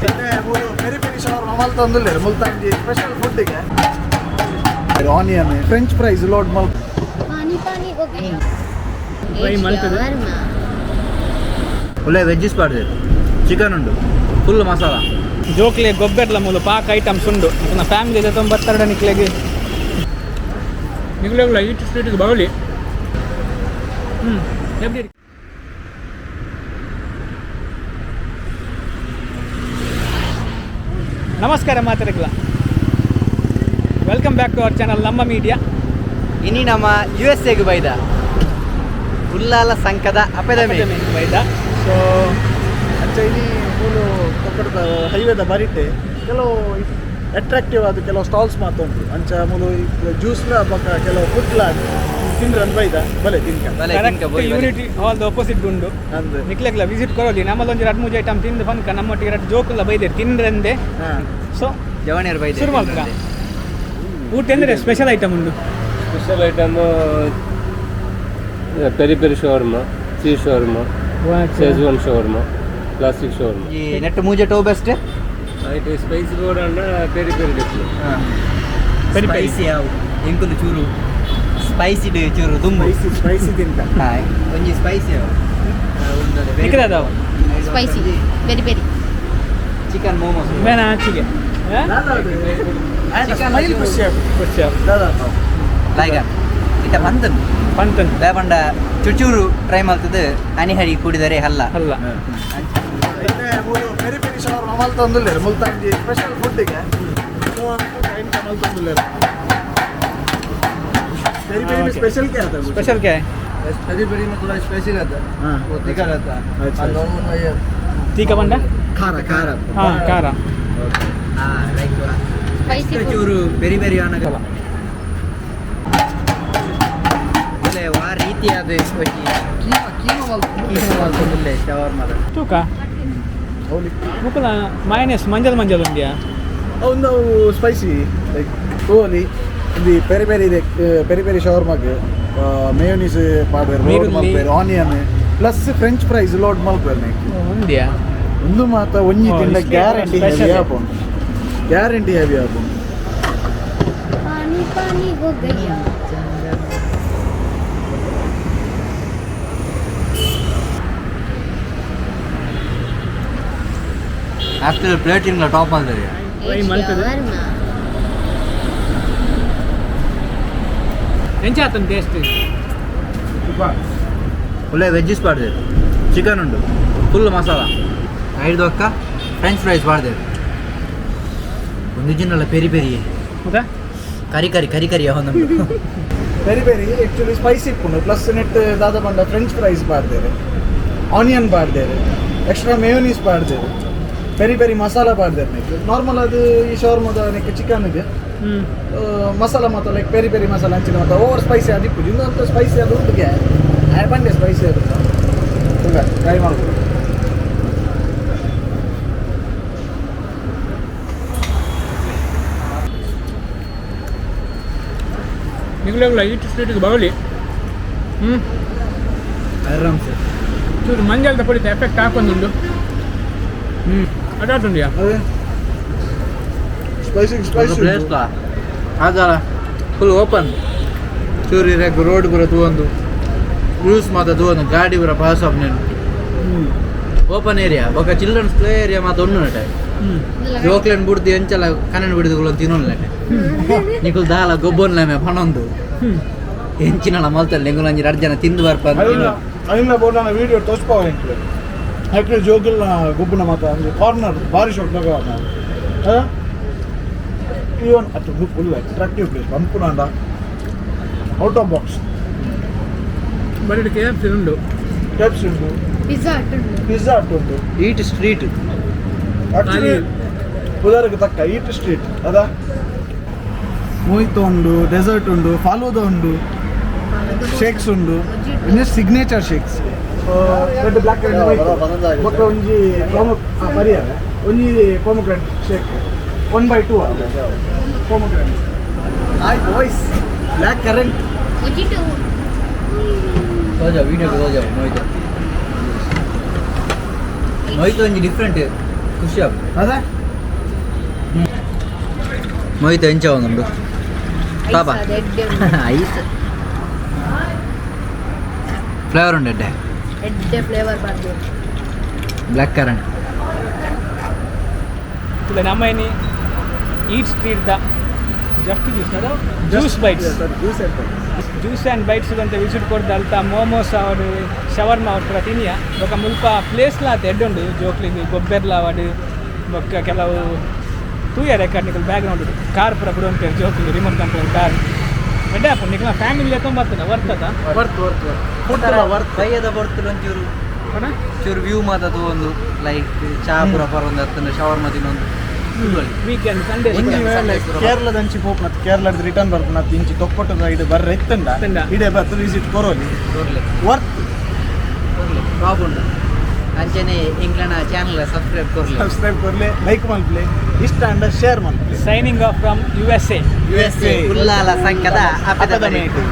peri peri shawarma ಮಲ್ತೊಂದುಲ್ಲೇರು ಮುಲ್ತಾಂಜಿ special ಫುಡ್ಡಿಗೆ ಆನಿಯನ್ ಫ್ರೆಂಚ್ ಫ್ರೈಸ್ ಲೋಡ್ ಮಲ್ತ ಒಳ್ಳೆ ವೆಜ್ಜಿಸ್ ಪಾಡ್ದೆ ಚಿಕನ್ ಉಂಡು ಫುಲ್ ಮಸಾಲ ಜೋಕ್ಲೆ ಗೊಬ್ಬೆರ್ಲ ಮೂಲ ಪಾಕ ಐಟಮ್ಸ್ ಉಂಡು ನನ್ನ ಫ್ಯಾಮಿಲಿ ಜೊತೆ ಬತ್ತರಡ ನಿಕ್ಲೆಗೆ ನಿಕ್ಲೆಗಳ ಈಟ್ ಸ್ಟ್ರೀಟ್ಗೆ ಬರಲಿ ನಮಸ್ಕಾರ ಮಾತಾಡಕ್ಲ welcome back to our channel ನಮ್ಮ ಮೀಡಿಯಾ ಇನಿ ನಮ್ಮ USA ಬೈದ ಉಲ್ಲಾಲ ಸಂಕದ ಅಪೆದಮೆ ಬೈದ ಸೊ ಆ್ಯಕ್ಚುಲಿ ಫುಲ್ಲು ಕೊಕ್ಕಡದ ಹೈವೇದ ಬರಿಟ್ಟೆ ಕೆಲವು ಅಟ್ರಾಕ್ಟಿವ್ ಆದ ಕೆಲವು ಸ್ಟಾಲ್ಸ್ ಮಾತ್ರ ಉಂಟು ಅಂಚ ಮೂಲು ಜ್ಯೂಸ್ಲ ಬೊಕ್ಕ ಕೆಲವು ಫುಡ್ಲ ತಿಂದ್ರೆ ಅಂತ ಬೈದ ಬಲೆ ತಿನ್ಕ ಯೂನಿಟಿ ಹಾಲ್ ಆಪೋಸಿಟ್ ಉಂಡು ಅಂದ್ರೆ ನಿಕ್ಲೆಗ್ಲ ವಿಸಿಟ್ ಕೊರೋಲಿ ನಮ್ಮಲ್ಲೊಂದು 2-3 ಐಟಮ್ ತಿಂದು ಬಂದ್ಕ ನಮ್ಮೊಟ್ಟಿಗೆ 2 ಜೋಕುಲ್ಲ ಬೈದೇರು ತಿಂದ್ರಂದೆ ಸೊ ಜವಣಿಯರು ಬೈದ ಶುರು ಮಾಡ್ಕ ಊಟ ಎಂದ್ರೆ ಸ್ಪೆಷಲ್ ಐಟಮ್ ಉಂಡು special item peri peri shawarma cheese shawarma schezwan shawarma classic shawarma ಈ ನೆಟ್ ಮೂಜೆ ಟೋ ಬೆಸ್ಟ್ ಐಟ್ ಸ್ಪೈಸಿ ಕೂಡ ಪೆರಿ ಪೆರಿ ಡಿಫ್ಲು ಸ್ಪೈಸಿ ಯಾವು ಎಂಕುಲು ಚೂರು ಸ್ಪೈಸಿ ಚೂರು ದುಂಬು ಸ್ಪೈಸಿ ತಿನ್ಕ ಹಾಯ್ ಒಂಜಿ ಸ್ಪೈಸಿ ಯಾವು ನಿಕ್ಲದಾವು spicy peri peri chicken momos ಮೇನ ಆಚಿಗೆ ಲೈಗ ಇಟ ಪಂತನ್ ಪಂತನ್ ಬೇಪಂಡ ಚುಚೂರು ಟ್ರೈ ಮಾಡ್ತದೆ ಅನಿಹರಿ ಕುಡಿದರೆ ಹಲ್ಲ ಅಲ್ಲ ಪೆರಿ ಪೆರಿ ಶವರ್ಮ ಮಲ್ತೊಂದುಲ್ಲೇರು ಮುಲ್ತಾಂಜಿ ಸ್ಪೆಷಲ್ ಫುಡ್ಡಿಗೆ ಮಲ್ತೊಂದುಲ್ಲೇರು ಪೆರಿ ಪೆರಿ ಸ್ಪೆಷಲ್ ಕ್ಯಾ आता स्पेशल क्या है ಪೆರಿ ಪೆರಿ मतलब स्पेशल आता हाँ वो तीखा रहता है अच्छा नॉर्मल ये तीखा बंडा ಖಾರ ಖಾರ हाँ ಕಾರ ಹಾ ಲೈಕ್ ಸ್ಪೈಸಿ ಚೂರು ಬೆರಿ ಬೆರಿ ಅನ್ನಗಲ್ಲ ಒಳ್ಳೆ ವಾ ರೀತಿಯಾದ ಕೀಮಾ ಮಲ್ತೊಂದುಲ್ಲೆ ಶವರ್ಮದ ತೂಕ ಮುಕ್ಕಲ ಮೈನಸ್ ಮಂಜಲ್ ಮಂಜಲ್ ಉಂಡ್ಯಾ ಒಂದು ಸ್ಪೈಸಿ ಲೈಕ್ ತೋಲಿ ಇದು ಪೆರಿ ಪೆರಿ ಇದೆ ಪೆರಿ ಪೆರಿ ಶವರ್ಮಾಗೆ ಮೇಯೋನೀಸ್ ಪಾಡ್ವೇರು ಲೋಡ್ ಮಲ್ಪೇರು onion plus French fries load ಮಲ್ಪೇರು ಉಂಡ್ಯಾ ಒಂದು ಮಾತ್ರ ಒಂಜಿ ತಿಂಡ ಗ್ಯಾರಂಟಿ ಹೆವಿ ಆಪುಂಡು ಗ್ಯಾರಂಟಿ ಹೆವಿ ಆಪುಂಡು ಪಾನಿ ಪಾನಿ ಹೋ ಗಯಾ ಆಫ್ಟರ್ ಪ್ಲೇಟಿಂಗ್ ಟಾಪ್ ಮಾಡ್ತಾರೆ ಶವರ್ಮ ಎಂಚಾತನ್ ಟೇಸ್ಟ್ ಒಳ್ಳೆ ವೆಜ್ಜಿಸ್ ಪಾಡ್ದೆ ಚಿಕನ್ ಉಂಡು ಫುಲ್ ಮಸಾಲ ಐದು ಅಕ್ಕ ಫ್ರೆಂಚ್ ಫ್ರೈಸ್ ಪಾಡ್ದೆ ಒಂದು ಜಿನ್ನಲ್ಲ ಪೆರಿ ಪೆರಿ ಹೌದಾ ಕರಿ ಕರಿ ಕರಿ ಕರಿ ಒಂದೊಂದು ಪೆರಿ ಪೆರಿ ಆ್ಯಕ್ಚುಲಿ ಸ್ಪೈಸಿ ಇಪ್ಪುಂಡು ಪ್ಲಸ್ ನೆಟ್ ದಾದ ಬಂಡ ಫ್ರೆಂಚ್ ಫ್ರೈಸ್ ಪಾಡ್ದೇರು ಆನಿಯನ್ ಪಾಡ್ದೇರು ಎಕ್ಸ್ಟ್ರಾ ಮೇಯೋನೀಸ್ ಪಾಡ್ದೇರು ಪೆರಿ ಪೆರಿ ಮಸಾಲ ಪಾಡ್ದೇರು ನೆಕ್ ನಾರ್ಮಲ್ ಅದು ಈ ಶವರ್ಮದ ನೆಕ್ ಚಿಕನ್ ಇದೆ ಮಸಾಲ ಮಾತ್ರ ಲೈಕ್ ಪೆರಿ ಪೆರಿ ಮಸಾಲ ಹಂಚಿನ ಮಾತ್ರ ಓವರ್ ಸ್ಪೈಸಿ ಅದು ಇಪ್ಪುದು ಇನ್ನೊಂದು ಸ್ಪೈಸಿ ಅದು ಉಂಟಿಗೆ ಬಂಡೆ ಸ್ಪೈಸಿ ಅದು ಈಗ ಟ್ರೈ ಮಾಡ್ಬೋದು ನಿಗ್ಲೆಗ್ಲ ಈಟ್ ಸ್ಟ್ರೀಟ್ಗೆ ಬರಲಿ ಆರಾಮ್ಸೆ ಚೂರು ಮಂಜಲ್ದ ಪುಡಿತ ಎಫೆಕ್ಟ್ ಹಾಕೊಂದುಂಡು ಅದಾಟುಂಡ್ಯಾ ಅದೇ ಸ್ಪೈಸಿ ಸ್ಪೈಸಿ ಪ್ಲೇಸ್ ಅದಲ್ಲ ಫುಲ್ ಓಪನ್ ಚೂರಿ ರೆಗ್ ರೋಡ್ ಪೂರ ತೂವೊಂದು ರೂಲ್ಸ್ ಮಾತ್ರ ತೂವೊಂದು ಗಾಡಿ ಪೂರ ಪಾಸ್ ಆಫ್ ನೆನ್ ಓಪನ್ ಏರಿಯಾ ಬೊಕ ಚಿಲ್ಡ್ರನ್ಸ್ ಪ್ಲೇ ಏರಿಯಾ ಮಾತ್ರ ಉಂಡು ನಟೆ ಜೋಕ್ಲೆನ್ ಬುಡ್ದು ಎಂಚಲ ಕನ್ನಡ ಬಿಡಿದುಗಳು ತಿನ್ನೋಲ್ಲ ನಟೆ ನಿಕುಲ್ ದಾಲ ಗೊಬ್ಬೊನ್ಲೆಮೆ ಪಣೊಂದು ಎಂಚಿನಲ್ಲ ಮಲ್ತಲ್ಲ ನಿಂಗುಲ್ ಒಂಜಿ 2 ಜನ ತಿಂದು ಬರ್ಪ ಅಲ್ಲಿಂದ ಬೋರ್ಡ್ ನಾನು ವೀಡಿಯೋ ತೋರಿಸ್ಪಾವ ಹೆಂಗೆ ಯಾಕೆ ಜೋಗಿಲ್ಲ ಗೊಬ್ಬನ ಮಾತ್ರ ಕಾರ್ನರ್ ಭಾರಿ ಶಾಪ್ ಇವನ್ ಅಷ್ಟು ಫುಲ್ ಅಟ್ರಾಕ್ಟಿವ್ ಪ್ಲೇಸ್ ಅನ್ಪುನಾಂಡ ಔಟ್ ಆಫ್ ಬಾಕ್ಸ್ ಬರೀ KFC ಉಂಡು ಕೆಫ್ಸಿ ಉಂಟು ಪಿಜ್ಜಾ ಹಟ್ ಉಂಟು ಈಟ್ ಸ್ಟ್ರೀಟ್ ಆಕ್ಚುಲಿ ಉದಾಹರಣೆಗೆ ತಕ್ಕ ಈಟ್ ಸ್ಟ್ರೀಟ್ ಅದಾ ಮೋಹಿತ್ ಉಂಡು ಡೆಸರ್ಟ್ ಉಂಡು ಫಾಲೂದ ಉಂಡು ಶೇಕ್ಸ್ ಉಂಡು ಇನ್ನೂ ಸಿಗ್ನೇಚರ್ ಶೇಕ್ಸ್ ರೆಡ್ ಬ್ಲ್ಯಾಕ್ ಮತ್ತು ಒಂಜಿ ಪರಿಹಾರ ಒಂಜಿ ಪೋಮಗ್ರೆನೇಟ್ ಶೇಕ್ 1/2 ಪೋಮಗ್ರೆನೇಟ್ ಆಯ್ತು ವಾಯ್ಸ್ ಬ್ಲ್ಯಾಕ್ ಕರೆಂಟ್ ತೋಜ ವೀಡಿಯೋಗೆ ತೋಜ ನೋಯ್ತು ಒಂಜಿ ಡಿಫ್ರೆಂಟ್ ಖುಷಿ ಆಗ್ತದೆ ಅದೇ ಮೊಯ್ತು ಎಂಚ ಒಂದುಂಡು ಪಾಪ ಐಸ್ ಫ್ಲೇವರ್ ಉಂಡು ಎಡ್ಡೆ ಎಡ್ಡೆ ಫ್ಲೇವರ್ ಬರ್ದು ಬ್ಲ್ಯಾಕ್ ಕರೆಂಟ್ ಇಲ್ಲ ನಮ್ಮ ಏನಿ ಈಟ್ ಸ್ಟ್ರೀಟ್ ದ just juice bites juice and bites ಅಂತ ವಿಸಿಟ್ ಕೊಡ್ದು ಅಲ್ತ ಮೋಮೋಸ್ ಅವಡು ಶವರ್ಮ ಅವ್ರ ಪೂರ ತಿನ್ನಿಯ ಬೊಕ್ಕ ಮುಲ್ಪ ಪ್ಲೇಸ್ಲ ಆತ ಎಡ್ಡುಂಡು ಜೋಕ್ಲಿಗೆ ಗೊಬ್ಬೆರ್ಲ ಅವಡು ಬೊಕ್ಕ ಕೆಲವು ತೂಯ ರೆಕಾರ್ಡ್ ಬ್ಯಾಕ್ಗ್ರೌಂಡ್ ಕಾರ್ ಪೂರ ಬಿಡು ಅಂತೇಳಿ ಜೋಕ್ಲಿಗೆ ರಿಮೋಟ್ ಕಂಟ್ರೋಲ್ ಕಾರ್ ಎಡ್ಡೆ ಹಾಕೊಂಡು ನಿಖಲ ಫ್ಯಾಮಿಲಿ ತೊಂಬರ್ತದ ವರ್ತದ ಬೈಯದ ಬರ್ತದೆ ಒಂಚೂರು ಚೂರು ವ್ಯೂ ಮಾತದು ಒಂದು ಲೈಕ್ ಚಾ ಪೂರ ಪರೊಂದು ಹತ್ತನ ಶವರ್ಮ ತಿನ್ನೊಂದು ವೀಕೆಂಡ್ ಸಂಡೇ ಕೇರಳದ ಅಂಚಿ ಹೋಗ್ ಮತ್ತೆ ಕೇರಳದ ರಿಟರ್ನ್ ಬರ್ತು ಮತ್ತೆ ಇಂಚಿ ತೊಕ್ಕೊಟ್ಟದ ಇದು ಬರ್ರೆ ಎತ್ತಂಡ ಇಡೇ ಬರ್ತು ವಿಸಿಟ್ ಕೊರೋಲಿ ವರ್ತ್ ಬಾಬುಂಡು ಅಂಚನೆ ಇಂಗ್ಲಂಡ್ ಚಾನಲ್ ಸಬ್ಸ್ಕ್ರೈಬ್ ಕೊರ್ಲೆ ಲೈಕ್ ಮಲ್ಪ್ಲೆ ಇಷ್ಟ ಅಂಡ ಶೇರ್ ಮಲ್ಪ್ಲೆ signing off from USA USA Ullal ಸಂಖ್ಯದ ಅಪದ ಮೇಟು